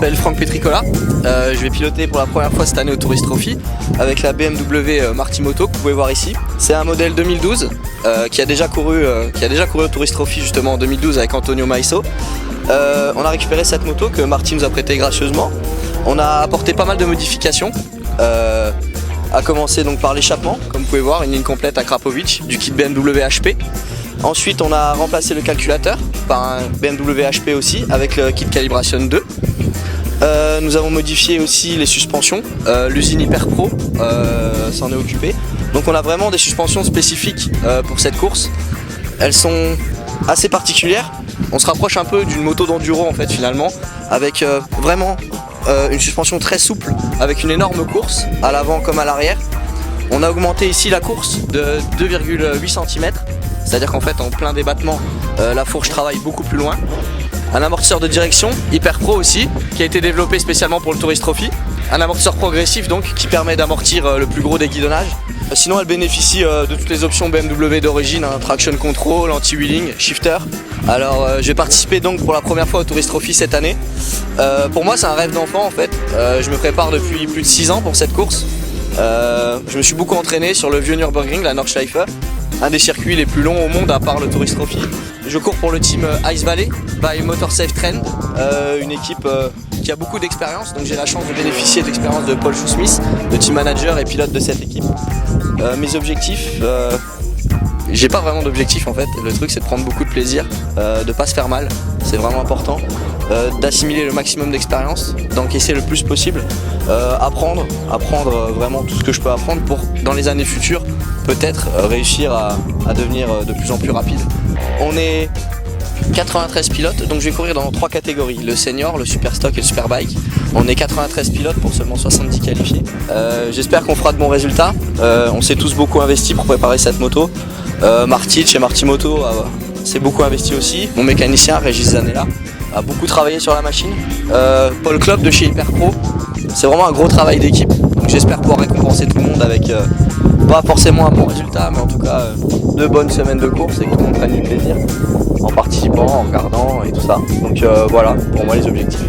m'appelle Franck Petricola, je vais piloter pour la première fois cette année au Tourist Trophy avec la BMW Marti Moto que vous pouvez voir ici. C'est un modèle 2012 qui a déjà couru au Tourist Trophy justement en 2012 avec Antonio Maiso. On a récupéré cette moto que Marti nous a prêtée gracieusement. On a apporté pas mal de modifications, à commencer donc par l'échappement, comme vous pouvez voir, une ligne complète à Krapovic du kit BMW HP. Ensuite on a remplacé le calculateur par un BMW HP aussi avec le kit Calibration 2. Nous avons modifié aussi les suspensions, l'usine Hyper Pro s'en est occupée. Donc on a vraiment des suspensions spécifiques pour cette course. Elles sont assez particulières. On se rapproche un peu d'une moto d'enduro en fait finalement, avec vraiment une suspension très souple, avec une énorme course à l'avant comme à l'arrière. On a augmenté ici la course de 2,8 cm, c'est-à-dire qu'en fait en plein débattement la fourche travaille beaucoup plus loin. Un amortisseur de direction Hyper Pro aussi, qui a été développé spécialement pour le Tourist Trophy. Un amortisseur progressif donc qui permet d'amortir le plus gros des guidonnages. Sinon elle bénéficie de toutes les options BMW d'origine, traction control, anti-wheeling, shifter. Alors je vais participer donc pour la première fois au Tourist Trophy cette année. Pour moi c'est un rêve d'enfant en fait. Je me prépare depuis plus de 6 ans pour cette course. Je me suis beaucoup entraîné sur le vieux Nürburgring, la Nordschleife, un des circuits les plus longs au monde à part le Tourist Trophy. Je cours pour le team Ice Valley by Motorsafe Trend, une équipe qui a beaucoup d'expérience, donc j'ai la chance de bénéficier de l'expérience de Paul Shoesmith, le team manager et pilote de cette équipe. Mes objectifs, j'ai pas vraiment d'objectif en fait, le truc c'est de prendre beaucoup de plaisir, de pas se faire mal, c'est vraiment important, d'assimiler le maximum d'expérience, d'encaisser le plus possible, apprendre vraiment tout ce que je peux apprendre pour dans les années futures peut-être réussir à devenir de plus en plus rapide. On est 93 pilotes, donc je vais courir dans 3 catégories, le senior, le super stock et le super bike. On est 93 pilotes pour seulement 70 qualifiés. J'espère qu'on fera de bons résultats. On s'est tous beaucoup investi pour préparer cette moto. Marti chez Marti Moto s'est beaucoup investi aussi. Mon mécanicien Régis Zanella a beaucoup travaillé sur la machine. Paul Klopp de chez Hyper Pro, c'est vraiment un gros travail d'équipe. Donc j'espère pouvoir récompenser tout le monde avec pas forcément un bon résultat, mais en tout cas 2 bonnes semaines de course et que tout le monde prenne du plaisir en participant, en regardant et tout ça. Donc voilà pour moi les objectifs.